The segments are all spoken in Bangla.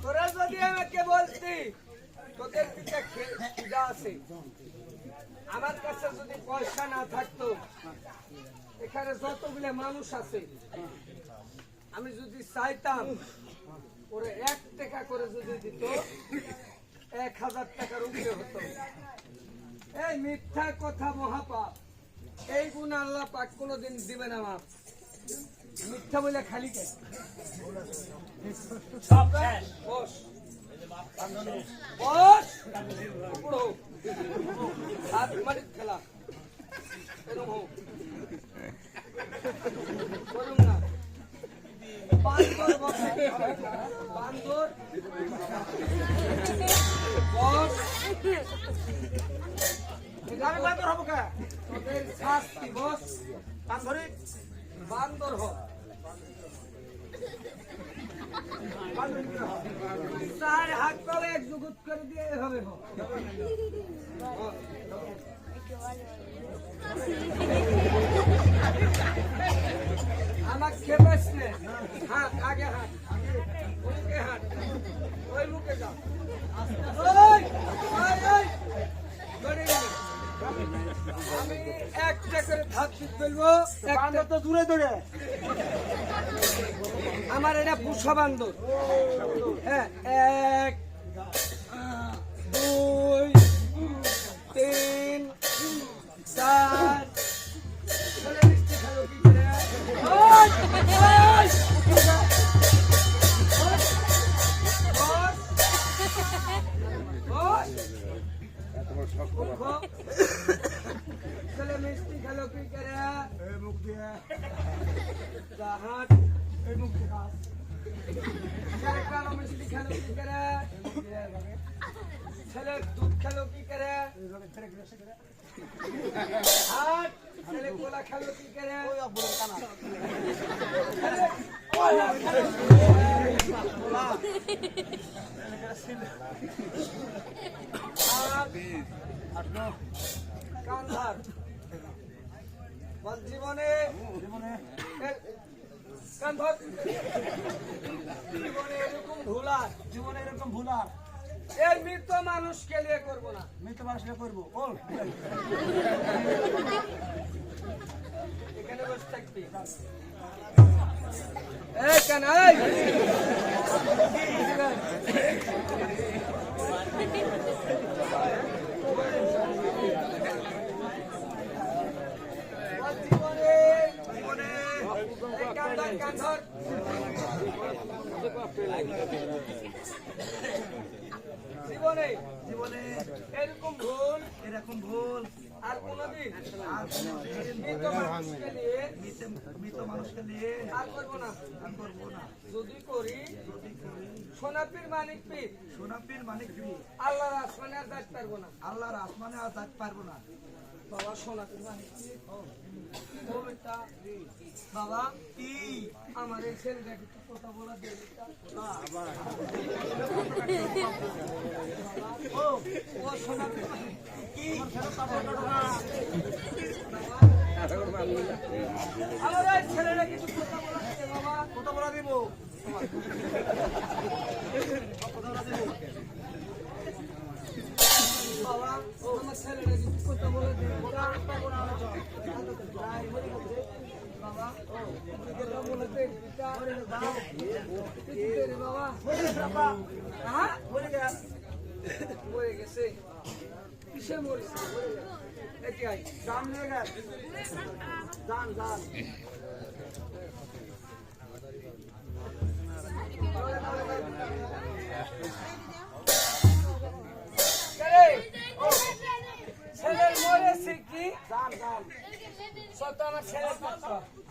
তোরা যদি আমাকে বলতি তোদের পিতা খিদা আছে, আমার কাছে যদি পয়সা না থাকতো, এখানে যতগুলো মানুষ আছে, আমি যদি চাইতাম ওরে 1 টাকা করে যদি দিত 1000 টাকার উপরে হতো। এই মিথ্যা কথা মহাপাপ, এই গুণ আল্লাহ পাক কোনোদিন দিবে না মাপ। মিথ্যা বলে খালি কে সব শেষ। বস বস পুরো হাত মারি খেলা এরকম হোক করুন না। বান্দর বসে, বান্দর বস। আমি বান্দর হবো কে? তোদের শাস্তি বস। বান্দরে বান্দর হ, চার হাত তলে এক জুগুত করে দিয়ে এভাবে হ। আমার খেপাস নে, হাত আগে হাত, মুখে হাত, ওই মুখে যাও। আমি একটা করে ধাপ দিতে বলবো, একটা তো দূরে দূরে। আমার এটা পুষা বান্দর। হ্যাঁ, 1 2 3 4 মিষ্টি খেলো কি করে? মুখ দিয়ে হাত, মুখ দিয়ে হাত। মিষ্টি খেলো কি করে? ছেলে দুধ খেলো কি করে? হাত। ছেলে গোলা খেলো কি করে? কান্ধার জীবনে জীবনে এরকম ভুলার, জীবনে এরকম ভুলার এই মৃত মানুষকে নিয়ে করবো না। মৃত মানুষকে করবো এখানে বসে থাকবি। কেন জীবনে জীবনে এরকম ভুল আর কোনদিন মৃত মানুষকে নিয়ে আর করবো না। যদি করি সোনাপীর মানিক পীর, সোনাপীর মানিক পীর আল্লাহর আসমানে আর যাইতে পারবো না। আল্লাহর আসমানে আর যাইতে পারবো না। বাবা সোনাপীর মানিক পীর, বাবা কি আমার এই ছেলেটাকে একটু কথা বলা দেবে? ও সোনাপীর কি আমার এই ছেলেটাকে একটু কথা বলা দেবে? বাবা কথা বলা দিব, বাবা আমার ছেলেটাকে একটু কথা বলা দেবে। বাবা মরে গেছে, কিসে মরেছে? জান নিয়ে গেছে, জান জান ছেলের মরেছে কি? জান জান সত্য আমার ছেলের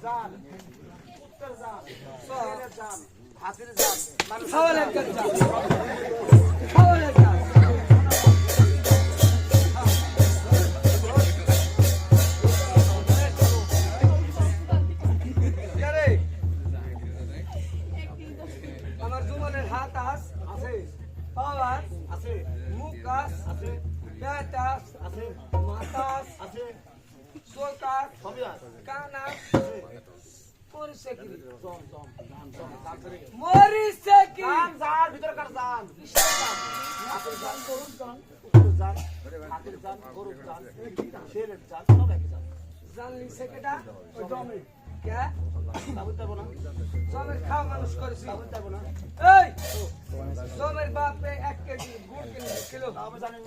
জান, উত্তর জান, ছেলের জান, হাতের জান, খাওয়ালের জান, খাওয়ালের জান। আমার জীবনের হাত আছে, পাওয়ার আছে, মুখ আছে, পেট আছে, মাথা আছে, চোখ আছে, কান আছে, মরিছে কি মরিছে কি জান ভিতরকার জান কিসের জান হাতের জান গরুর জান কুকুর জান হাতের জান গরুর জান শেরের জান সব একই জান জানলি সেকেটা ওই জমে কে বুঝতে পারবো না জমের খাওয়া মানুষ করেছি বুঝতে পারবো না এই জমের বাপে 1 কেজি গুড় কিনে দিছিল আমি জানি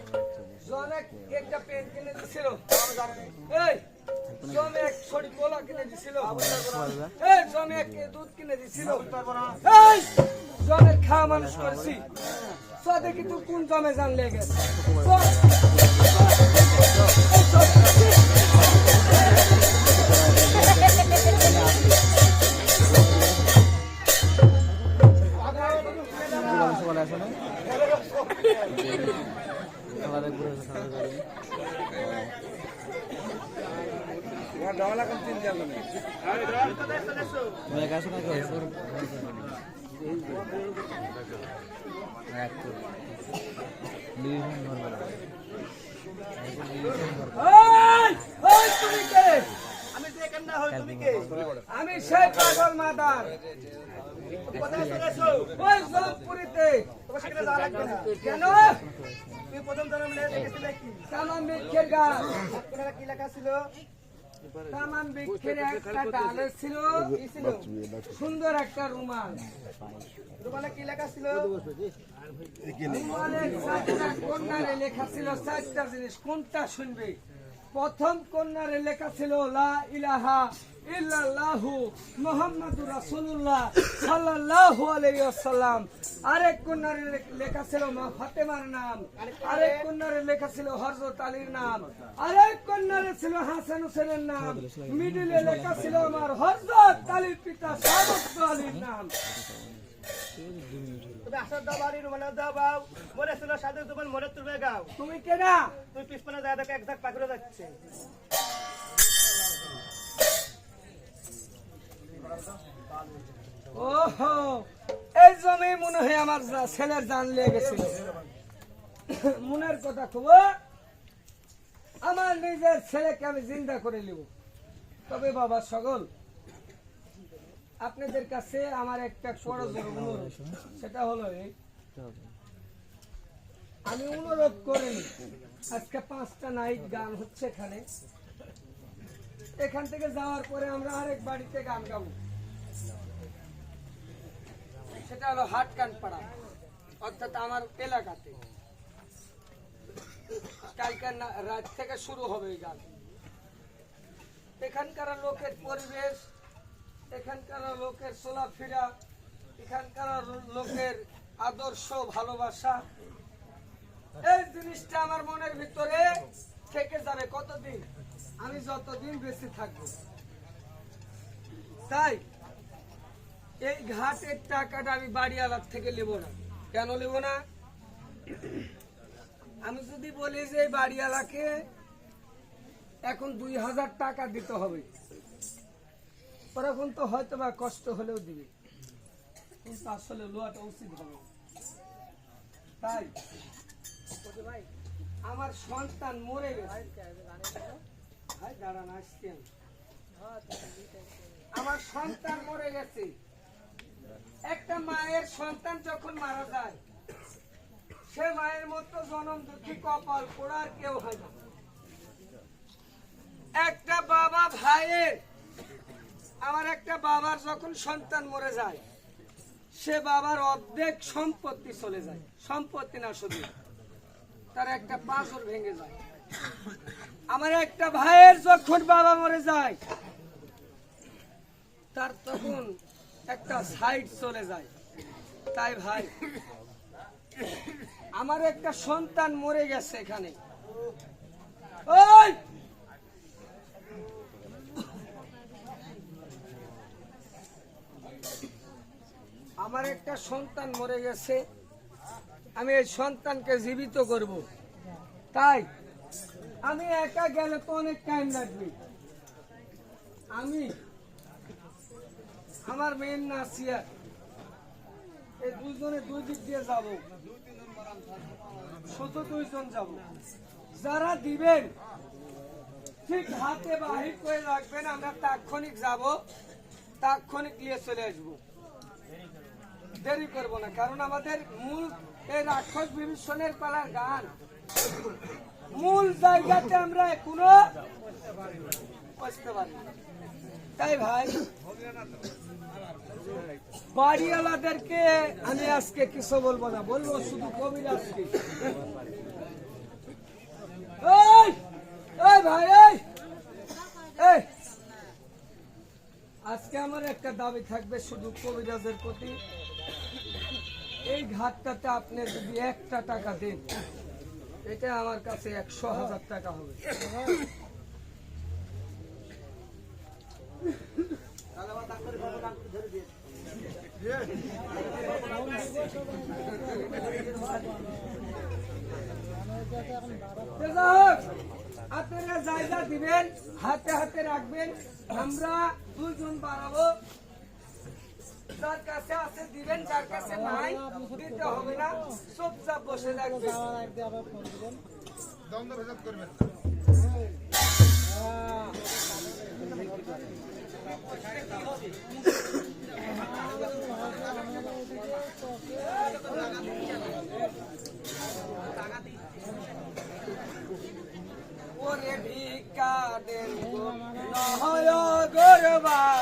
জনে একটা পেন কিনে দিছিল আমি জানি এই জমে এক ছড়ি কোলা কিনে দিছিল এই জমে এক দুধ কিনে দিছিল বুঝতে পারবো না এই জমের খাওয়া মানুষ করেছি তো দেখি তুই কোন জমে জানলে গেছে তুমি কে আমি যে কেন না হই তুমি কে আমি সেই পাগল মাদার কোথায় চলেছো ওই জলপুরিতে তোমার সেখানে যাওয়া লাগবে না কেন তুমি প্রথম জন্ম নিয়ে দেখেছিলে কি তামাম বৃক্ষের গাছ আপনারা কি লেখা ছিল তামাম বৃক্ষের একটা ডালে ছিল কি ছিল সুন্দর একটা রুমাল রুমালে কি লেখা ছিল রুমালের 4টা কন্যারে লেখা ছিল 4টা জিনিস কোনটা শুনবে প্রথম কন্যারে লেখা ছিল লা ইলাহা ইল্লাল্লাহু মুহাম্মাদুর রাসূলুল্লাহ সাল্লাল্লাহু আলাইহি ওয়াসাল্লাম আরেক কন্যারে লেখা ছিল মা ফাতেমার নাম আরেক কন্যারে লেখা ছিল হযরত আলীর নাম আরেক কন্যারে ছিল হাসান হোসেনের নাম মিডলে লেখা ছিল আমার হযরত আলীর পিতা সাদত আলীর নাম তুমি আসার দাও বাড়ি রুমালে দাও বাউ মরে ছিল সাদে তোমার মরে তুলবে গাও তুমি কেডা তুই পিছনে যায় দেখো এক ঝাঁক পাখি যাচ্ছে ওহো এই জমি মনে হয় আমার ছেলের জান লেগে গেছিল মনের কথা খুব আমার নিজের ছেলেকে আমি জিন্দা করে নিব তবে বাবা সকল আপনাদের কাছে আমার একটা সরজোর অনুরোধ সেটা হলো এই আমি অনুরোধ করিনি আজকে 5টা নাইট গান হচ্ছে এখান থেকে যাওয়ার পরে আমরা আরেক বাড়িতে গান গাবো সেটা হলো হাটকান পাড়া অর্থাৎ আমার এলাকাতে কালকে রাত থেকে শুরু হবে এই গান এখানকার লোকের পরিবেশ এখানকার লোকের চলাফেরা এখানকার লোকের আদর্শ ভালোবাসা এই জিনিসটা আমার মনের ভিতরে থেকে যাবে কতদিন আমি যতদিন বেঁচে থাকবো তাই এই ঘাটের টাকাটা আমি বাড়িওয়ালার থেকে নেব না কেন নেব না আমি যদি বলি যে এই বাড়িওয়ালাকে এখন 2000 টাকা দিতে হবে তখন তো হয়তো বা কষ্ট হলেও দিবে কিন্তু আসলে লোয়াটা উচিত হবে তাই আমার সন্তান মরে গেছে ভাই দাঁড়ান আসছি আমার সন্তান মরে গেছে একটা মায়ের সন্তান যখন মারা যায় সে মায়ের মতো জনম দুঃখী কপাল পোড়ার কেউ হয় না একটা বাবা ভাইয়ের আমার একটা বাবার যখন সন্তান মরে যায় সে বাবার অর্ধেক সম্পত্তি চলে যায় সম্পত্তি না শুধু তার একটা পাঁজর ভেঙে যায় আমার একটা ভাইয়ের যখন বাবা মরে যায় তার তখন একটা সাইড চলে যায় তাই ভাই আমার একটা সন্তান মরে গেছে এখানে ওই আমার একটা সন্তান মরে গেছে আমি এই সন্তানকে জীবিত করব তাই আমি একা গেলে তো অনেক টাইম লাগবে আমি আমার মেয়ের নাসিয়া এই দুজনে দুই দিক দিয়ে যাব শুধু 2 জন যাব যারা দিবেন ঠিক হাতে বাহির করে রাখবেন আমরা তাৎক্ষণিক যাব তাৎক্ষণিক নিয়ে চলে আসবো, দেরি করবো না, কারণ আমাদের মূল এই রাক্ষস বিভীষণের পালার গান মূল জায়গাতে আমরা এখনো পৌঁছতে পারি। তাই ভাই বাড়িওয়ালাদেরকে আমি আজকে কিছু বলবো না, বলবো শুধু কবিরাজকে। এই এই ভাই এই আজকে আমার একটা দাবি থাকবে শুধু কবিরাজের প্রতি, এই ঘাটটাতে আপনি যদি 1টা টাকা দেন, এটা আমার কাছে 100,000 টাকা হবে। তাহলে আমার ডাক্তারের কথা ডাক্তার ধরে দিয়ে আপনারা জায়গা দিবেন, হাতে হাতে রাখবেন, আমরা 2 জন বাড়াবো, যার কাছে আছে দিবেন, যার কাছে নাই দিতে হবে না, চুপচাপ বসে রাখবেন। দ্বন্দ্ব ভেজাল করবেন ওরে ভিক্ষা দেন